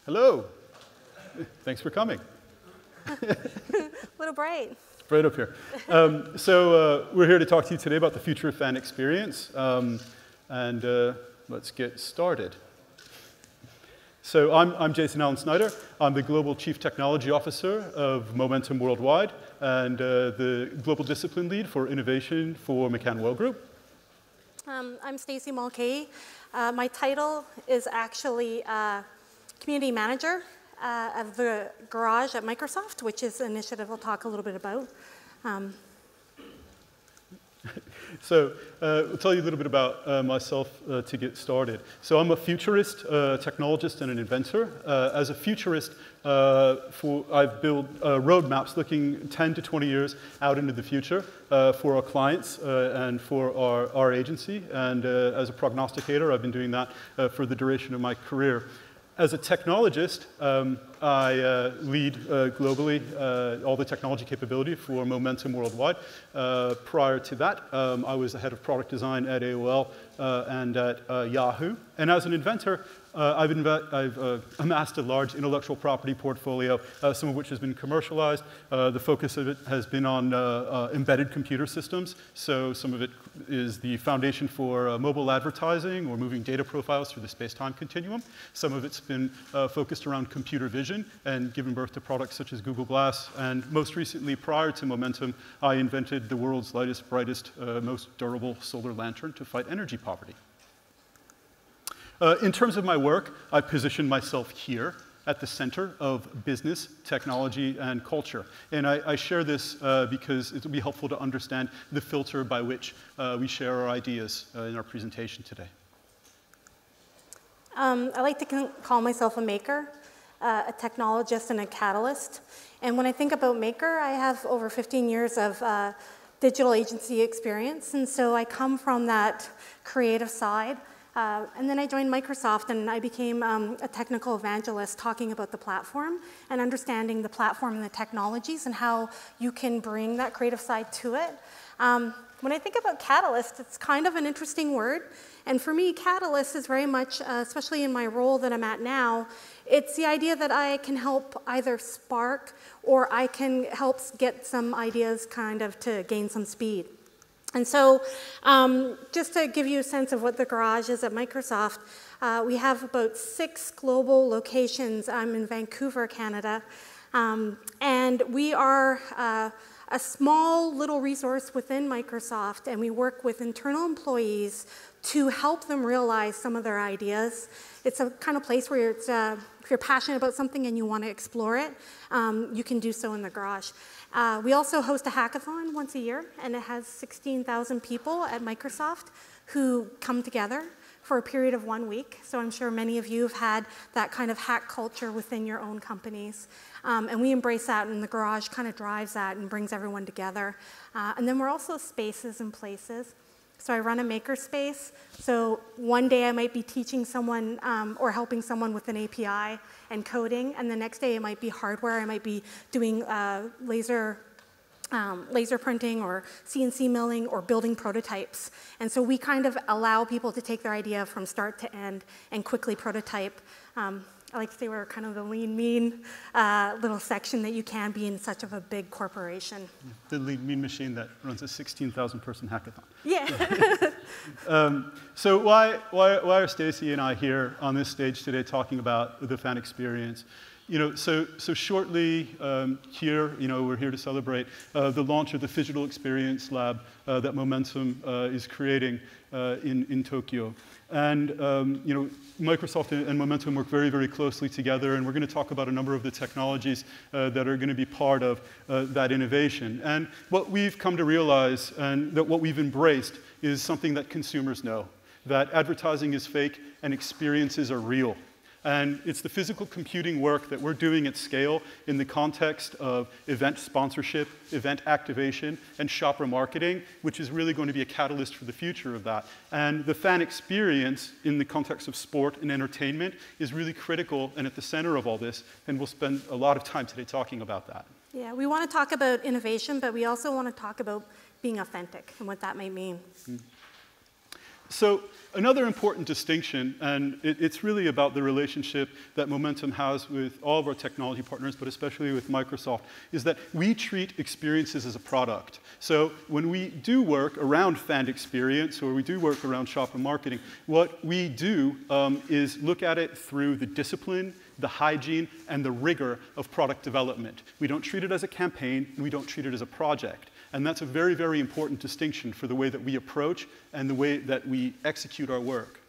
Hello. Thanks for coming. A little bright. Right up here. We're here to talk to you today about the future of fan experience. Let's get started. So I'm Jason Allen Snyder. I'm the Global Chief Technology Officer of Momentum Worldwide and the Global Discipline Lead for Innovation for McCann World Group. I'm Stacey Mulcahy. My title is actually Community Manager of the Garage at Microsoft, which is an initiative I'll talk a little bit about. I'll tell you a little bit about myself to get started. So I'm a futurist, technologist, and an inventor. As a futurist, I've built roadmaps looking 10 to 20 years out into the future for our clients and for our agency. And as a prognosticator, I've been doing that for the duration of my career. As a technologist, I lead globally all the technology capability for Momentum Worldwide. Prior to that, I was the head of product design at AOL and at Yahoo. And as an inventor, I've amassed a large intellectual property portfolio, some of which has been commercialized. The focus of it has been on embedded computer systems. So some of it is the foundation for mobile advertising or moving data profiles through the space-time continuum. Some of it's been focused around computer vision and given birth to products such as Google Glass. And most recently, prior to Momentum, I invented the world's lightest, brightest, most durable solar lantern to fight energy poverty. In terms of my work, I position myself here at the center of business, technology, and culture. And I share this because it will be helpful to understand the filter by which we share our ideas in our presentation today. I like to call myself a maker, a technologist, and a catalyst. And when I think about maker, I have over 15 years of digital agency experience. And so I come from that creative side. And then I joined Microsoft, and I became a technical evangelist talking about the platform and understanding the platform and the technologies and how you can bring that creative side to it. When I think about catalyst, it's kind of an interesting word. And for me, catalyst is very much, especially in my role that I'm at now, it's the idea that I can help either spark or I can help get some ideas kind of to gain some speed. And so just to give you a sense of what the garage is at Microsoft, we have about 6 global locations. I'm in Vancouver, Canada. And we are a small little resource within Microsoft, and we work with internal employees to help them realize some of their ideas. It's a kind of place where if you're passionate about something and you want to explore it, you can do so in the garage. We also host a hackathon once a year, and it has 16,000 people at Microsoft who come together for a period of 1 week. So I'm sure many of you have had that kind of hack culture within your own companies. And we embrace that, and the garage kind of drives that and brings everyone together. And then we're also spaces and places. So I run a makerspace. So one day I might be teaching someone or helping someone with an API and coding, and the next day it might be hardware. I might be doing laser printing or CNC milling or building prototypes. And so we kind of allow people to take their idea from start to end and quickly prototype. I like to say we're kind of the lean, mean little section that you can be in such of a big corporation. The lean, mean machine that runs a 16,000-person hackathon. Yeah. So why are Stacey and I here on this stage today talking about the fan experience? So shortly here, we're here to celebrate the launch of the Phygital Experience Lab that Momentum is creating in Tokyo. And Microsoft and Momentum work very, very closely together, and we're going to talk about a number of the technologies that are going to be part of that innovation. And what we've come to realize and that what we've embraced is something that consumers know, that advertising is fake and experiences are real. And it's the physical computing work that we're doing at scale in the context of event sponsorship, event activation, and shopper marketing, which is really going to be a catalyst for the future of that. And the fan experience in the context of sport and entertainment is really critical and at the center of all this. And we'll spend a lot of time today talking about that. Yeah, we want to talk about innovation, but we also want to talk about being authentic and what that might mean. So another important distinction, and it's really about the relationship that Momentum has with all of our technology partners, but especially with Microsoft, is that we treat experiences as a product. So when we do work around fan experience, or we do work around shop and marketing, what we do is look at it through the discipline, the hygiene, and the rigor of product development. We don't treat it as a campaign, and we don't treat it as a project. And that's a very, very important distinction for the way that we approach and the way that we execute our work.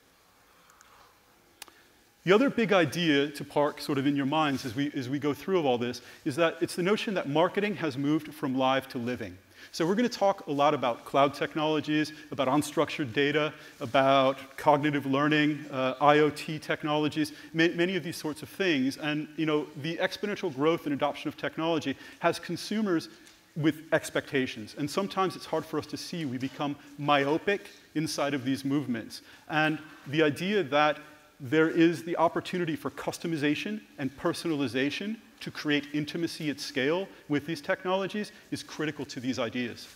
The other big idea to park sort of in your minds as we go through all this is that it's the notion that marketing has moved from live to living. So we're going to talk a lot about cloud technologies, about unstructured data, about cognitive learning, IoT technologies, many of these sorts of things. And the exponential growth and adoption of technology has consumers with expectations. And sometimes it's hard for us to see. We become myopic inside of these movements. And the idea that there is the opportunity for customization and personalization to create intimacy at scale with these technologies is critical to these ideas.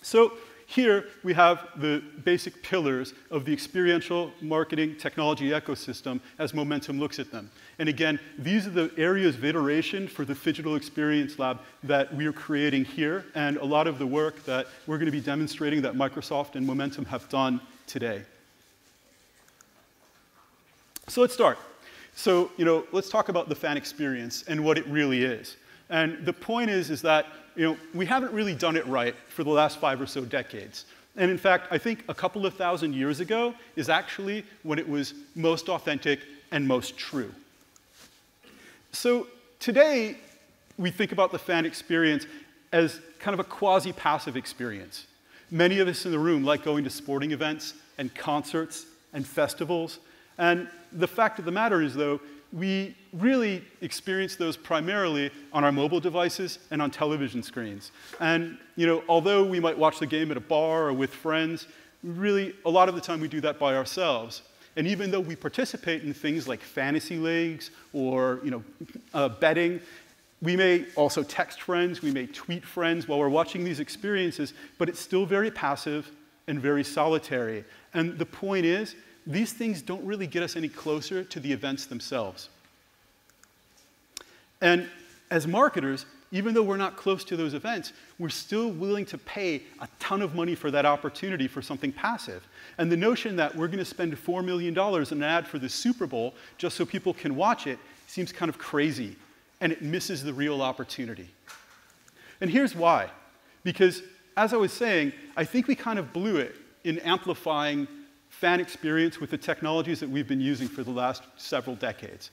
So here we have the basic pillars of the experiential marketing technology ecosystem as Momentum looks at them. And again, these are the areas of iteration for the Phygital Experience Lab that we are creating here, and a lot of the work that we're going to be demonstrating that Microsoft and Momentum have done today. So let's start. So, let's talk about the fan experience and what it really is. And the point is that, we haven't really done it right for the last 5 or so decades. And in fact, I think a couple of thousand years ago is actually when it was most authentic and most true. So today, we think about the fan experience as kind of a quasi-passive experience. Many of us in the room like going to sporting events and concerts and festivals. And the fact of the matter is, though, we really experience those primarily on our mobile devices and on television screens. And although we might watch the game at a bar or with friends, really, a lot of the time we do that by ourselves. And even though we participate in things like fantasy leagues or betting, we may also text friends, we may tweet friends while we're watching these experiences, but it's still very passive and very solitary. And the point is, these things don't really get us any closer to the events themselves. And as marketers, even though we're not close to those events, we're still willing to pay a ton of money for that opportunity for something passive. And the notion that we're going to spend $4 million on an ad for the Super Bowl just so people can watch it seems kind of crazy, and it misses the real opportunity. And here's why. Because, as I was saying, I think we kind of blew it in amplifying fan experience with the technologies that we've been using for the last several decades.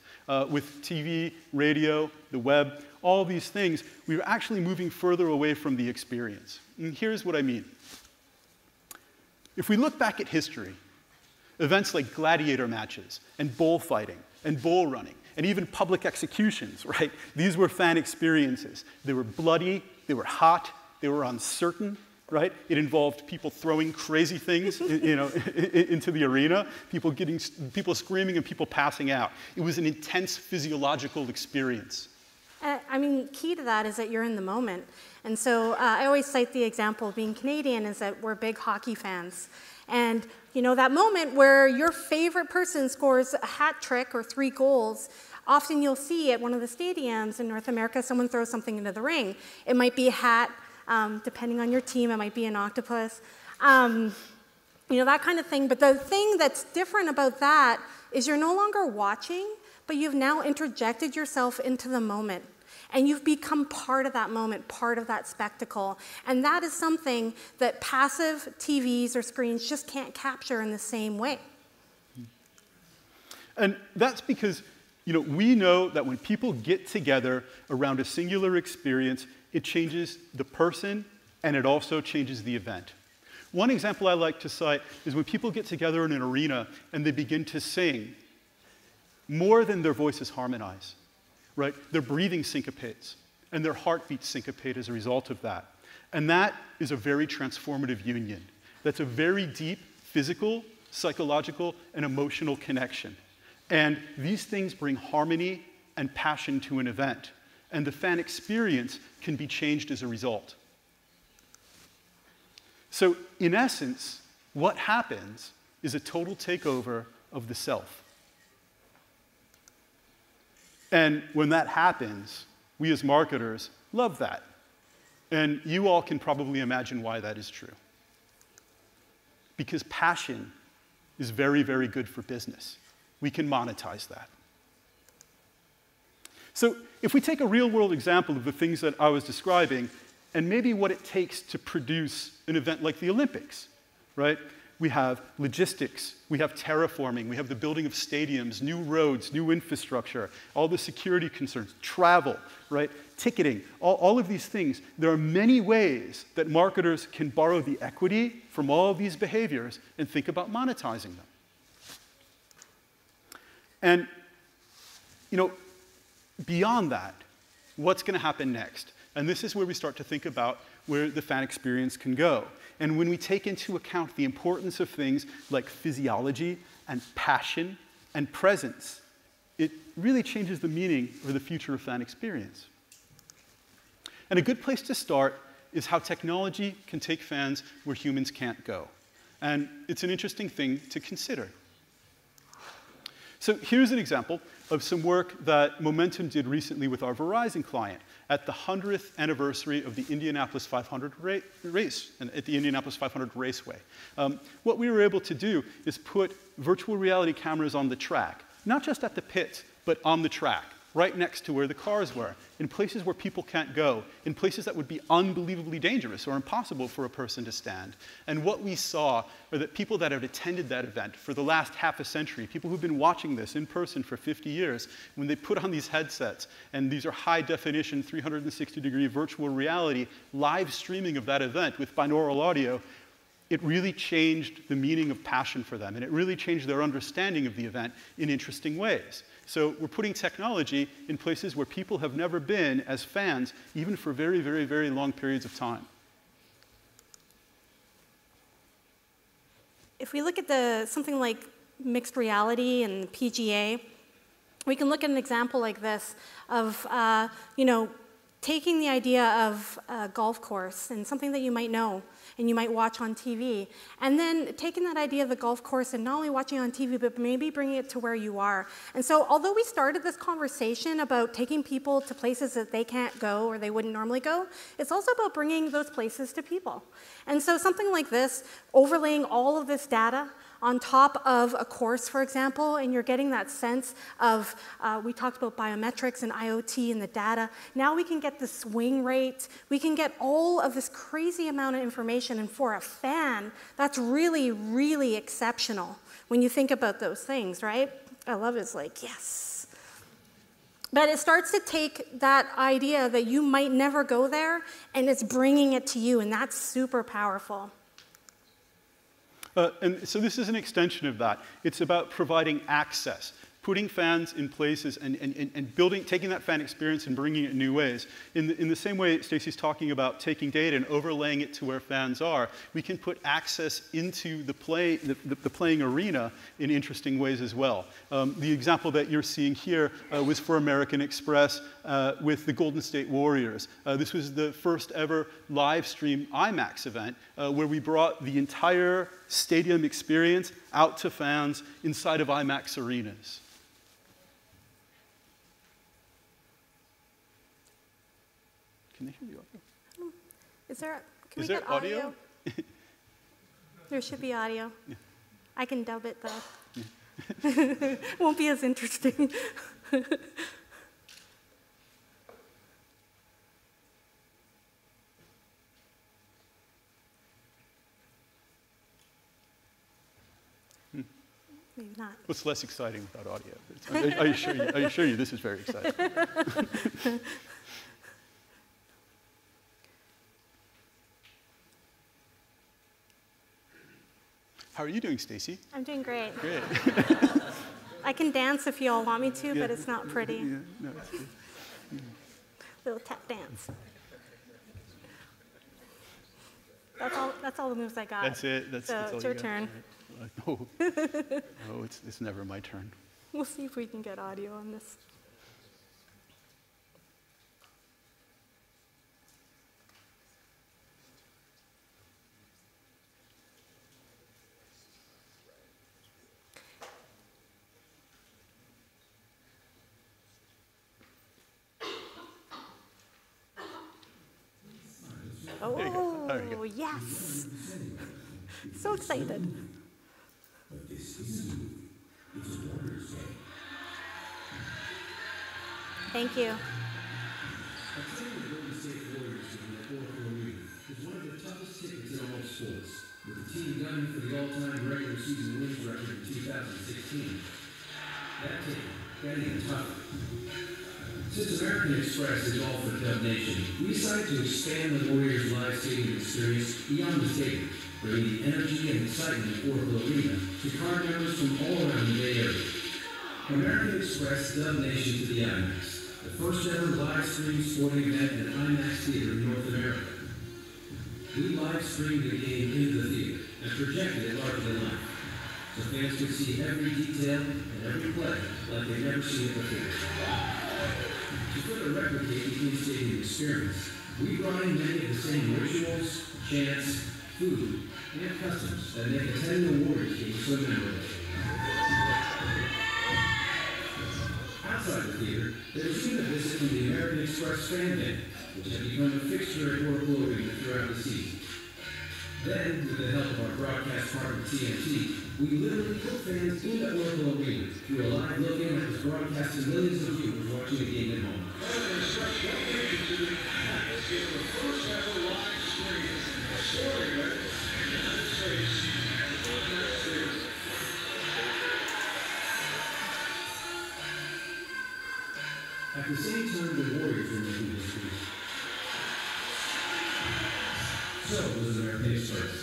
With TV, radio, the web, all these things, we're actually moving further away from the experience. And here's what I mean. If we look back at history, events like gladiator matches and bullfighting and bull running and even public executions, right? These were fan experiences. They were bloody, they were hot, they were uncertain, right? It involved people throwing crazy things, into the arena, people screaming and people passing out. It was an intense physiological experience. Key to that is that you're in the moment. And so I always cite the example of being Canadian is that we're big hockey fans. And that moment where your favorite person scores a hat trick or 3 goals, often you'll see at one of the stadiums in North America, someone throws something into the ring. It might be a hat. Depending on your team, it might be an octopus, that kind of thing. But the thing that's different about that is you're no longer watching, but you've now interjected yourself into the moment. And you've become part of that moment, part of that spectacle. And that is something that passive TVs or screens just can't capture in the same way. And that's because we know that when people get together around a singular experience, it changes the person, and it also changes the event. One example I like to cite is when people get together in an arena and they begin to sing, more than their voices harmonize, right? Their breathing syncopates, and their heartbeats syncopate as a result of that. And that is a very transformative union. That's a very deep physical, psychological, and emotional connection. And these things bring harmony and passion to an event. And the fan experience can be changed as a result. So in essence, what happens is a total takeover of the self. And when that happens, we as marketers love that. And you all can probably imagine why that is true. Because passion is very, very good for business. We can monetize that. So if we take a real-world example of the things that I was describing, and maybe what it takes to produce an event like the Olympics, right? We have logistics, we have terraforming, we have the building of stadiums, new roads, new infrastructure, all the security concerns, travel, right? Ticketing, all of these things. There are many ways that marketers can borrow the equity from all of these behaviors and think about monetizing them. And, you know, beyond that, what's going to happen next? And this is where we start to think about where the fan experience can go. And when we take into account the importance of things like physiology and passion and presence, it really changes the meaning or the future of fan experience. And a good place to start is how technology can take fans where humans can't go. And it's an interesting thing to consider. So here's an example of some work that Momentum did recently with our Verizon client at the 100th anniversary of the Indianapolis 500 race, and at the Indianapolis 500 Raceway. What we were able to do is put virtual reality cameras on the track, not just at the pits, but on the track, right next to where the cars were, in places where people can't go, in places that would be unbelievably dangerous or impossible for a person to stand. And what we saw are that people that had attended that event for the last half a century, people who've been watching this in person for 50 years, when they put on these headsets, and these are high-definition 360-degree virtual reality, live streaming of that event with binaural audio, it really changed the meaning of passion for them, and it really changed their understanding of the event in interesting ways. So we're putting technology in places where people have never been as fans, even for very, very, very long periods of time. If we look at something like mixed reality and PGA, we can look at an example like this of, taking the idea of a golf course and something that you might know and you might watch on TV, and then taking that idea of the golf course and not only watching it on TV, but maybe bringing it to where you are. And so although we started this conversation about taking people to places that they can't go or they wouldn't normally go, it's also about bringing those places to people. And so something like this, overlaying all of this data on top of a course, for example, and you're getting that sense of, we talked about biometrics and IoT and the data. Now we can get the swing rate. We can get all of this crazy amount of information. And for a fan, that's really, really exceptional when you think about those things, right? I love it. It's like, yes. But it starts to take that idea that you might never go there, and it's bringing it to you, and that's super powerful. And so this is an extension of that. It's about providing access, putting fans in places and taking that fan experience and bringing it in new ways. In the same way Stacey's talking about taking data and overlaying it to where fans are, we can put access into the playing arena in interesting ways as well. The example that you're seeing here was for American Express with the Golden State Warriors. This was the first ever live stream IMAX event where we brought the entire stadium experience out to fans inside of IMAX arenas. Can they hear the audio? Can we get audio? There should be audio. Yeah. I can dub it, though. Yeah. Won't be as interesting. Maybe not. What's less exciting without audio? I assure you this is very exciting. How are you doing, Stacey? I'm doing great. Great. I can dance if you all want me to, yeah, but it's not pretty. Yeah, no, it's good. Little tap dance. That's all the moves I got. That's it. That's all it's your turn. No, it's never my turn. We'll see if we can get audio on this. Oh, There you go. yes. So excited. Thank you. With the team gunning for the all-time regular season wins record in 2016. That ticket got even tougher. Since American Express is all for Dub Nation, we decided to expand the Warriors live stadium experience beyond the stadium, bringing the energy and excitement of Oracle Arena to card members from all around the Bay Area. American Express Dub Nation to the IMAX, the first ever live stream sporting event at IMAX Theater in North America. We live streamed the game into the theater and projected it larger than life, so fans could see every detail and every play like they've never seen it before. To further replicate the in-stadium experience, we brought in many of the same rituals, chants, food, and customs that make attending a Warriors game so memorable. Outside the theater, there was even a visit from the American Express fan band, which had become a fixture at Oracle Arena throughout the season. Then, with the help of our broadcast partner TNT, we literally put fans into Oracle Arena through a live look-in that was broadcast to millions of viewers watching the game at home. At the same time, the Warriors were making history. So was American Express.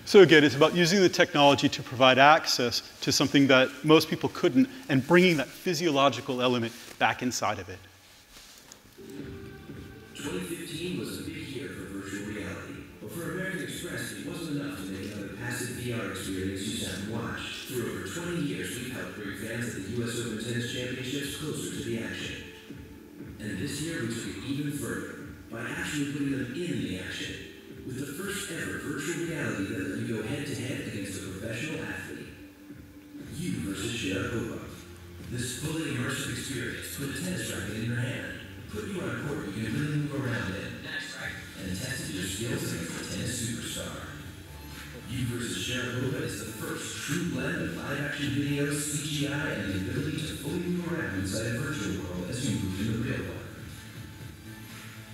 So again, it's about using the technology to provide access to something that most people couldn't and bringing that physiological element back inside of it. 2015 was a big year for virtual reality, but for American Express, it wasn't enough to make another passive VR experience you sat and watched. For over 20 years, we've helped bring fans at the U.S. Open Tennis Championships closer to the action. And this year, we took it even further by actually putting them in the action. With the first ever virtual reality that let you go head-to-head against a professional athlete. You versus Sharapova. This fully immersive experience put a tennis racket in your hand, put you on a court you can really move around in, and tested your skills against a tennis superstar. You versus Sharapova is the first true blend of live-action videos, CGI, and the ability to fully move around inside a virtual world as you move in the real one.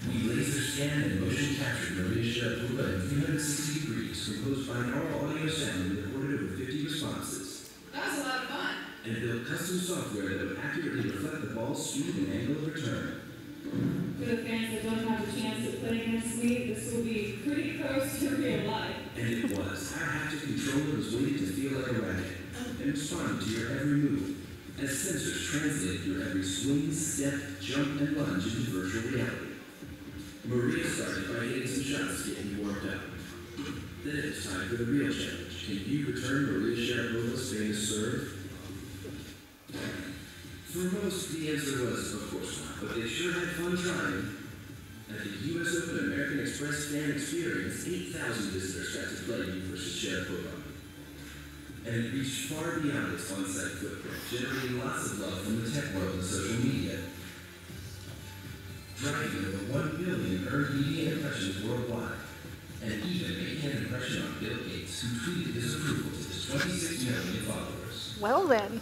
We laser scanned and motion captured Maria Sharapova in 360 degrees, composed binaural audio sound and recorded over 50 responses. That was a lot of fun. And built custom software that would accurately reflect the ball's speed and angle of return. For the fans that don't have the chance to play against me, this will be pretty close to real life. And it was. Our haptic controller was weighted to feel like a racket and responded to your every move, as sensors translated your every swing, step, jump, and lunge into virtual reality. Maria started by hitting some shots to get you warmed up. Then it was time for the real challenge. Can you return Maria Sharapova's famous serve? For most, the answer was, of course not, but they sure had fun trying. At the U.S. Open American Express fan experience, 8,000 visitors got to play you versus Sharapova. And it reached far beyond its on-site footprint, generating lots of love from the tech world and social media. Driving over 1 billion earned media impressions worldwide, and even making an impression on Bill Gates, who tweeted his approval to his 26 million followers. Well then.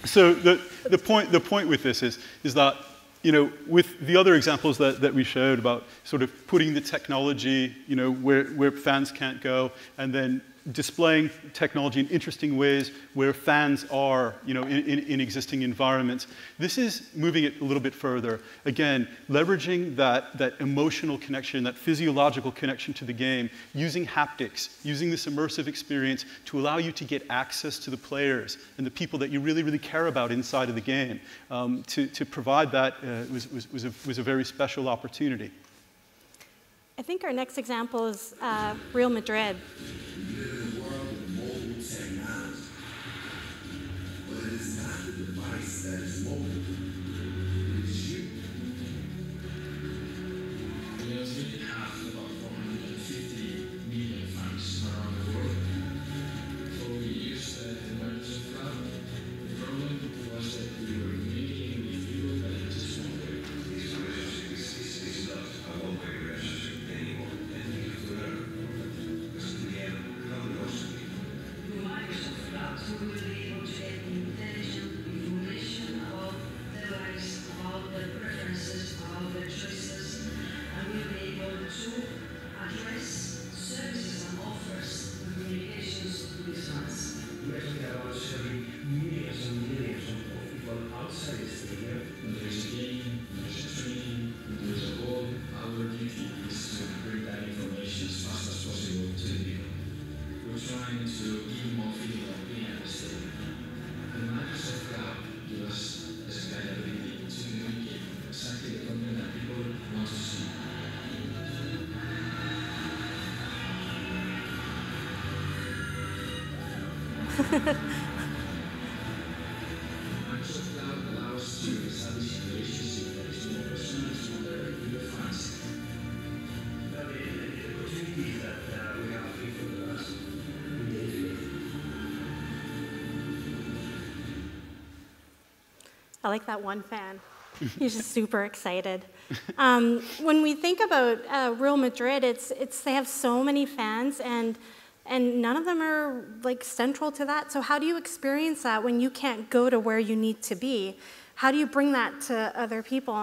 So the point with this is that, you know, with the other examples that we showed about sort of putting the technology, you know, where fans can't go, and then displaying technology in interesting ways where fans are, you know, in existing environments. This is moving it a little bit further. Again, leveraging that emotional connection, that physiological connection to the game, using haptics, using this immersive experience to allow you to get access to the players and the people that you really, really care about inside of the game. To provide that was a very special opportunity. I think our next example is Real Madrid. We live in a world with mobile technology, but it is not the device that is mobile. I like that one fan. He's just super excited. When we think about Real Madrid, they have so many fans, and none of them are like central to that. So how do you experience that when you can't go to where you need to be? How do you bring that to other people?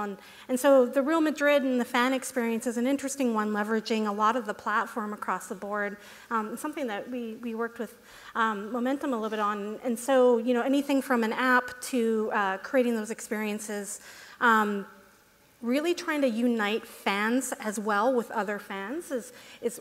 And so the Real Madrid and the fan experience is an interesting one, leveraging a lot of the platform across the board. Something that we worked with Momentum a little bit on. And so, you know, anything from an app to creating those experiences, really trying to unite fans as well with other fans is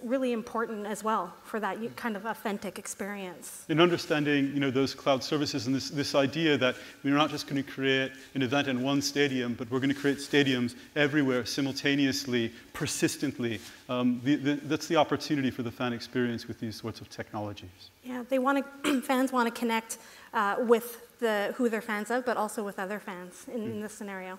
really important as well for that kind of authentic experience. In understanding, you know, those cloud services and this idea that we're not just going to create an event in one stadium, but we're going to create stadiums everywhere simultaneously, persistently. That's the opportunity for the fan experience with these sorts of technologies. Yeah, fans want to connect with who they're fans of, but also with other fans in this scenario.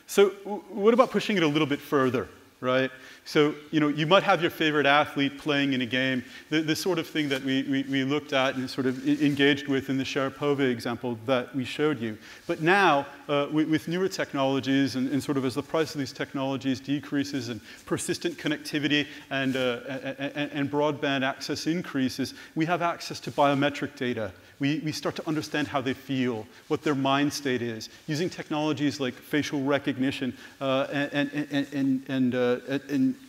So what about pushing it a little bit further, right? So, you know, you might have your favorite athlete playing in a game, the sort of thing that we looked at and sort of engaged with in the Sharapova example that we showed you. But now, with newer technologies and sort of as the price of these technologies decreases and persistent connectivity and broadband access increases, we have access to biometric data. We start to understand how they feel, what their mind state is, using technologies like facial recognition and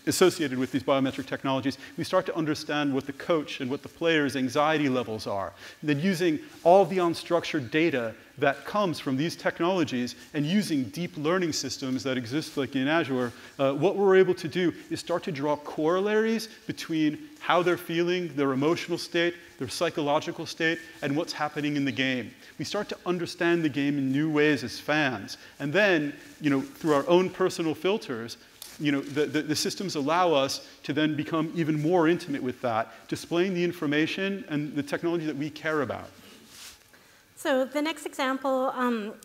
associated with these biometric technologies. We start to understand what the coach and what the player's anxiety levels are. And then using all the unstructured data that comes from these technologies and using deep learning systems that exist like in Azure, what we're able to do is start to draw corollaries between how they're feeling, their emotional state, their psychological state, and what's happening in the game. We start to understand the game in new ways as fans. And then, you know, through our own personal filters, you know, the systems allow us to then become even more intimate with that, displaying the information and the technology that we care about. So the next example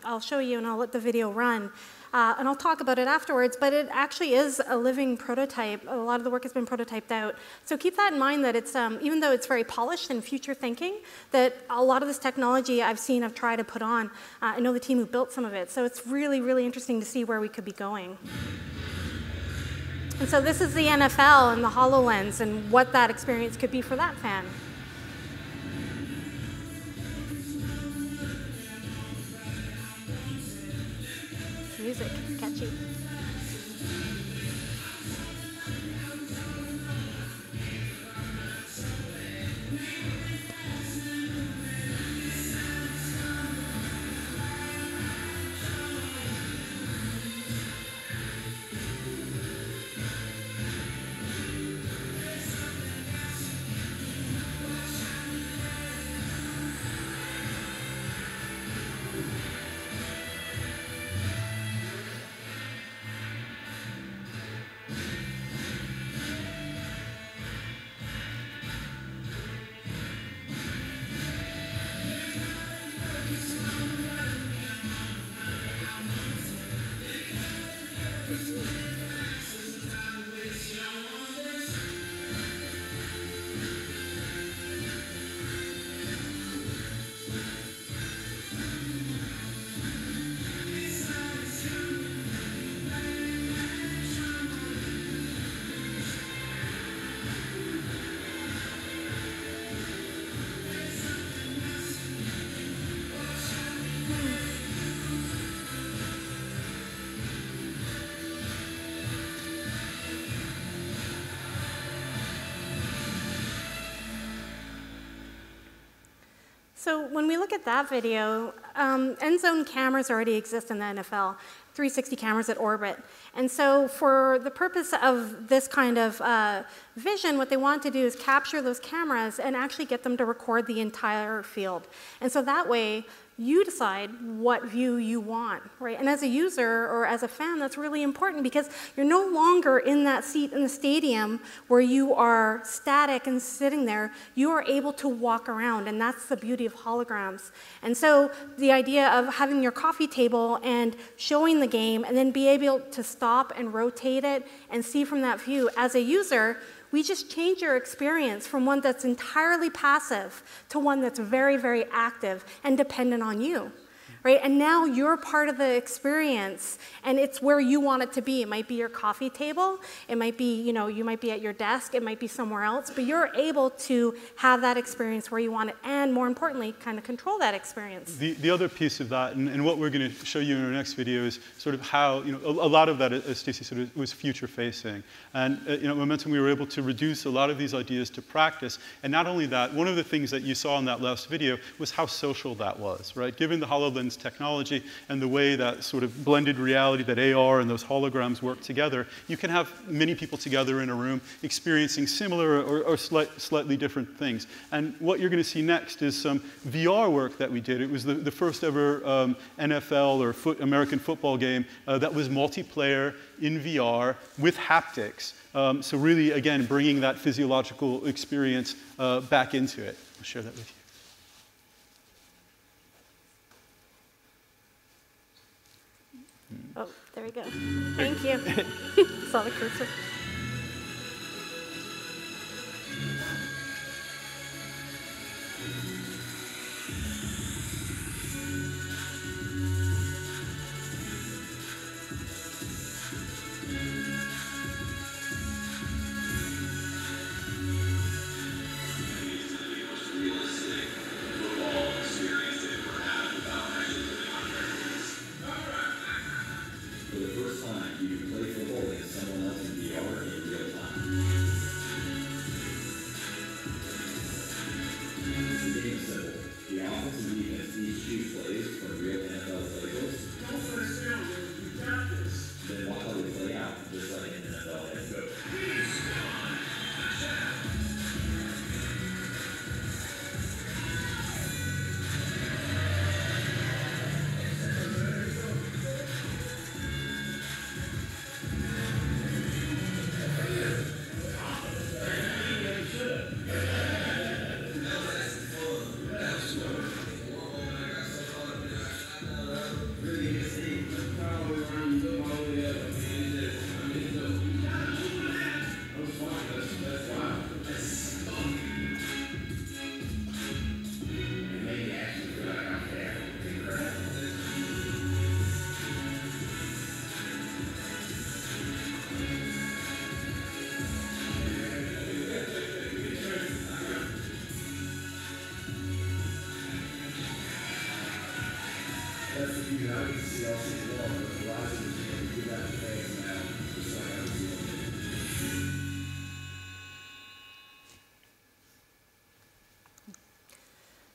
I'll show you, and I'll let the video run. And I'll talk about it afterwards, but it actually is a living prototype. A lot of the work has been prototyped out. So keep that in mind that it's, even though it's very polished and future thinking, that a lot of this technology I've tried to put on. I know the team who built some of it. So it's really, really interesting to see where we could be going. And so this is the NFL and the HoloLens and what that experience could be for that fan. Music, catchy. So when we look at that video, end zone cameras already exist in the NFL, 360 cameras that orbit. And so for the purpose of this kind of Vision, what they want to do is capture those cameras and actually get them to record the entire field. And so that way, you decide what view you want, right? And as a user or as a fan, that's really important because you're no longer in that seat in the stadium where you are static and sitting there. You are able to walk around, and that's the beauty of holograms. And so the idea of having your coffee table and showing the game and then be able to stop and rotate it and see from that view, as a user, we just change your experience from one that's entirely passive to one that's very, very active and dependent on you, right? And now you're part of the experience, and it's where you want it to be. It might be your coffee table. It might be, you might be at your desk. It might be somewhere else, but you're able to have that experience where you want it, and more importantly, kind of control that experience. The other piece of that, and what we're going to show you in our next video, is sort of how, a lot of that, as Stacey said, was future-facing. And at Momentum, we were able to reduce a lot of these ideas to practice. And not only that, one of the things that you saw in that last video was how social that was, right? Given the HoloLens technology and the way that sort of blended reality, that AR and those holograms work together, you can have many people together in a room experiencing similar or slightly different things. And what you're going to see next is some VR work that we did. It was the first ever NFL or American football game that was multiplayer in VR with haptics. So really, again, bringing that physiological experience back into it. I'll share that with you. Oh, there we go. Thank you. Saw the cursor.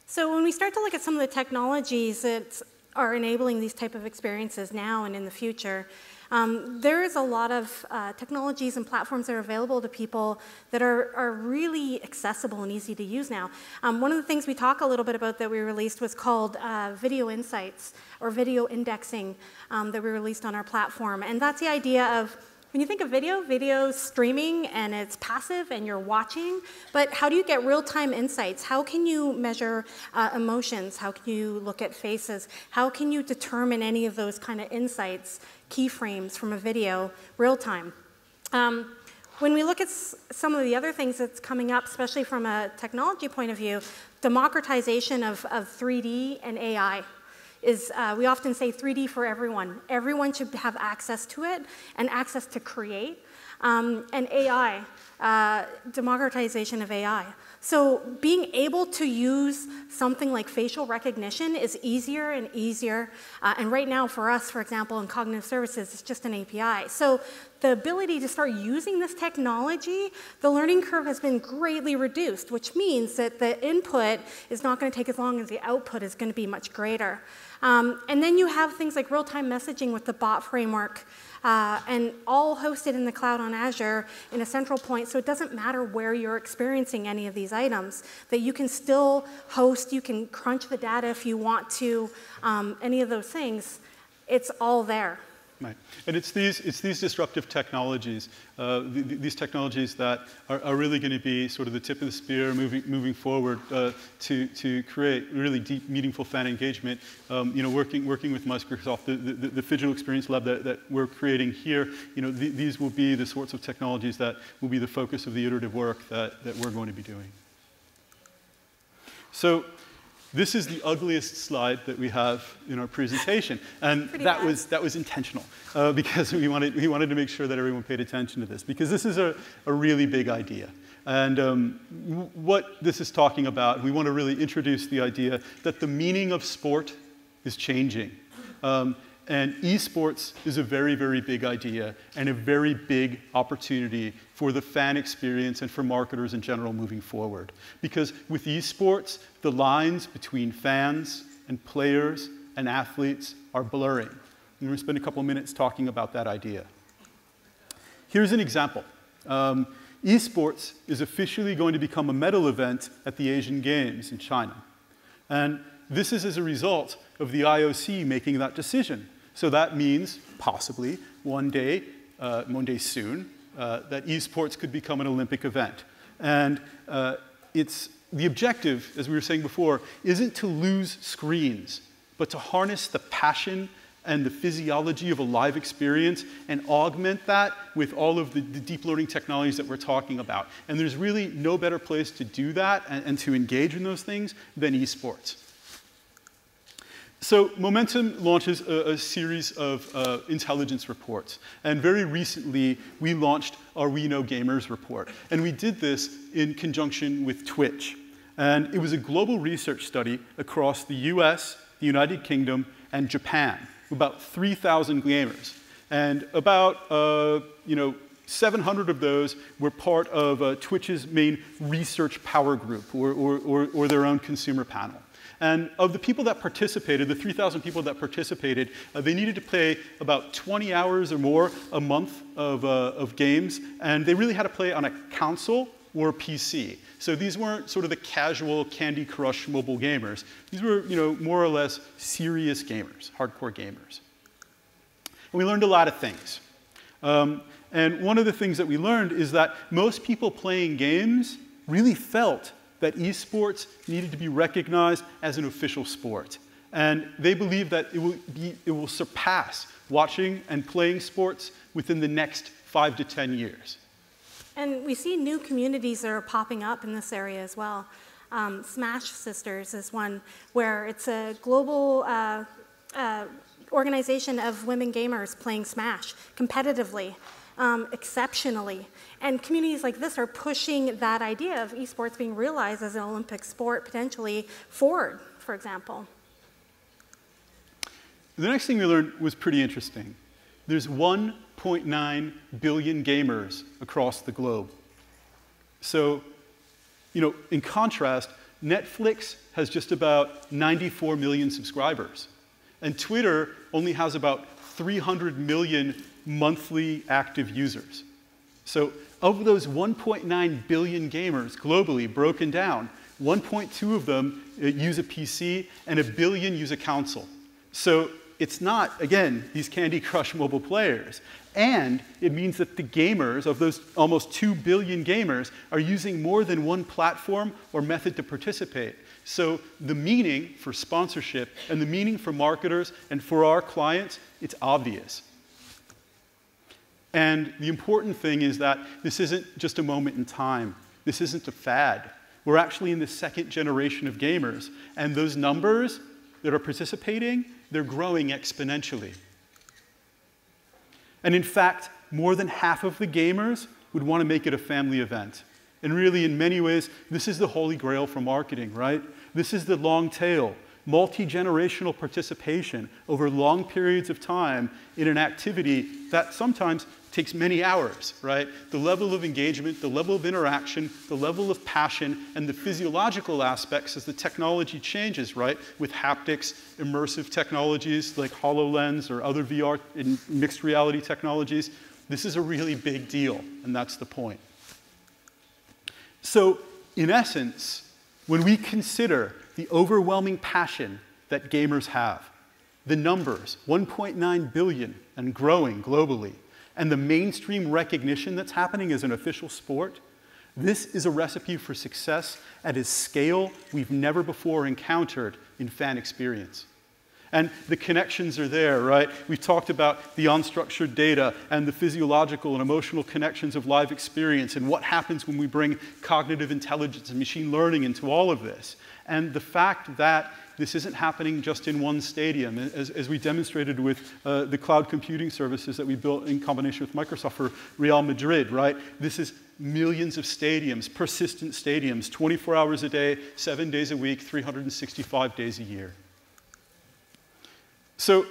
So when we start to look at some of the technologies that are enabling these type of experiences now and in the future, there is a lot of technologies and platforms that are available to people that are really accessible and easy to use now. One of the things we talk a little bit about that we released was called Video Insights, or video indexing, that we released on our platform. And that's the idea of, when you think of video streaming and it's passive and you're watching, but how do you get real-time insights? How can you measure emotions? How can you look at faces? How can you determine any of those kind of insights, keyframes from a video, real-time? When we look at some of the other things that's coming up, especially from a technology point of view, democratization of 3D and AI. We often say 3D for everyone. Everyone should have access to it and access to create. And AI, democratization of AI. So being able to use something like facial recognition is easier and easier. And right now for us, for example, in cognitive services, it's just an API. So the ability to start using this technology, the learning curve has been greatly reduced, which means that the input is not going to take as long as the output is going to be much greater. And then you have things like real-time messaging with the bot framework. and all hosted in the cloud on Azure in a central point, so it doesn't matter where you're experiencing any of these items, that you can still host, you can crunch the data if you want to, any of those things, it's all there. Right. And it's these disruptive technologies, these technologies that are really going to be sort of the tip of the spear moving forward to create really deep, meaningful fan engagement. Working with Microsoft, the Phygital Experience Lab that we're creating here, these will be the sorts of technologies that will be the focus of the iterative work that we're going to be doing. So, this is the ugliest slide that we have in our presentation, and that was intentional because we wanted to make sure that everyone paid attention to this, because this is a really big idea. And what this is talking about, we want to really introduce the idea that the meaning of sport is changing. And esports is a very, very big idea and a very big opportunity for the fan experience and for marketers in general moving forward. Because with esports, the lines between fans and players and athletes are blurring. I'm going to spend a couple minutes talking about that idea. Here's an example. Esports is officially going to become a medal event at the Asian Games in China. And this is as a result of the IOC making that decision. So that means, possibly, one day soon, that esports could become an Olympic event. And the objective, as we were saying before, isn't to lose screens, but to harness the passion and the physiology of a live experience and augment that with all of the deep learning technologies that we're talking about. And there's really no better place to do that and to engage in those things than esports. So Momentum launches a series of intelligence reports. And very recently, we launched our We Know Gamers report. And we did this in conjunction with Twitch. And it was a global research study across the US, the United Kingdom, and Japan, about 3,000 gamers. And about 700 of those were part of Twitch's main research power group, or their own consumer panel. And of the people that participated, the 3,000 people that participated, they needed to play about 20 hours or more a month of games, and they really had to play on a console or a PC. So these weren't sort of the casual Candy Crush mobile gamers. These were, more or less serious gamers, hardcore gamers. And we learned a lot of things. And one of the things that we learned is that most people playing games really felt that esports needed to be recognized as an official sport. And they believe that it will surpass watching and playing sports within the next 5 to 10 years. And we see new communities that are popping up in this area as well. Smash Sisters is one where it's a global organization of women gamers playing Smash competitively, exceptionally. And communities like this are pushing that idea of esports being realized as an Olympic sport potentially forward, for example. The next thing we learned was pretty interesting. There's 1.9 billion gamers across the globe. So, in contrast, Netflix has just about 94 million subscribers. And Twitter only has about 300 million monthly active users. So of those 1.9 billion gamers globally broken down, 1.2 of them use a PC and 1 billion use a console. So it's not, again, these Candy Crush mobile players. And it means that the gamers, of those almost 2 billion gamers, are using more than one platform or method to participate. So the meaning for sponsorship and the meaning for marketers and for our clients, it's obvious. And the important thing is that this isn't just a moment in time. This isn't a fad. We're actually in the second generation of gamers. And those numbers that are participating, they're growing exponentially. And in fact, more than half of the gamers would want to make it a family event. And really, in many ways, this is the holy grail for marketing, right? This is the long tail, multi-generational participation over long periods of time in an activity that sometimes takes many hours, right? The level of engagement, the level of interaction, the level of passion, and the physiological aspects as the technology changes, right? With haptics, immersive technologies like HoloLens or other VR and mixed reality technologies. This is a really big deal, and that's the point. So, in essence, when we consider the overwhelming passion that gamers have, the numbers, 1.9 billion and growing globally, and the mainstream recognition that's happening as an official sport, this is a recipe for success at a scale we've never before encountered in fan experience. And the connections are there, right? We've talked about the unstructured data and the physiological and emotional connections of live experience and what happens when we bring cognitive intelligence and machine learning into all of this. And the fact that this isn't happening just in one stadium, as we demonstrated with the cloud computing services that we built in combination with Microsoft for Real Madrid, right? This is millions of stadiums, persistent stadiums, 24 hours a day, 7 days a week, 365 days a year. So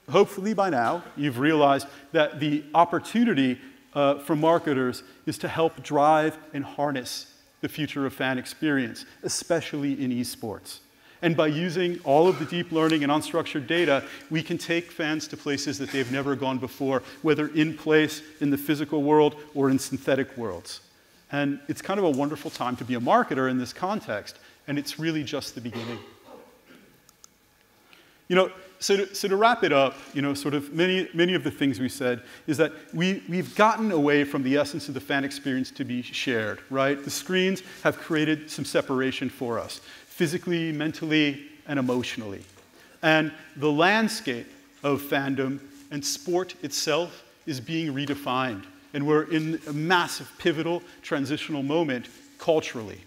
hopefully by now you've realized that the opportunity for marketers is to help drive and harness the future of fan experience, especially in esports. And by using all of the deep learning and unstructured data, we can take fans to places that they've never gone before, whether in place, in the physical world, or in synthetic worlds. And it's kind of a wonderful time to be a marketer in this context, and it's really just the beginning. You know, so to wrap it up, you know, sort of many of the things we said is that we've gotten away from the essence of the fan experience to be shared, right? The screens have created some separation for us, physically, mentally, and emotionally. And the landscape of fandom and sport itself is being redefined. And we're in a massive, pivotal, transitional moment culturally.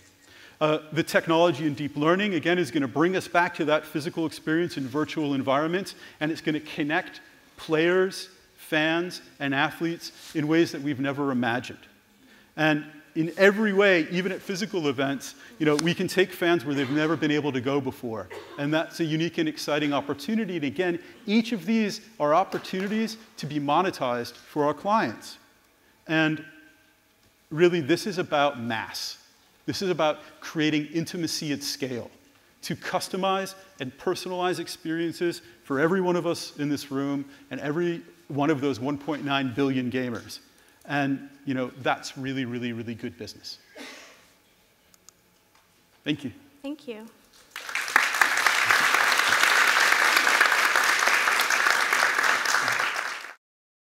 The technology in deep learning, again, is going to bring us back to that physical experience in virtual environments, and it's going to connect players, fans, and athletes in ways that we've never imagined. And in every way, even at physical events, you know, we can take fans where they've never been able to go before. And that's a unique and exciting opportunity. And again, each of these are opportunities to be monetized for our clients. And really, this is about mass. This is about creating intimacy at scale, to customize and personalize experiences for every one of us in this room and every one of those 1.9 billion gamers. And, you know, that's really, really, really good business. Thank you. Thank you.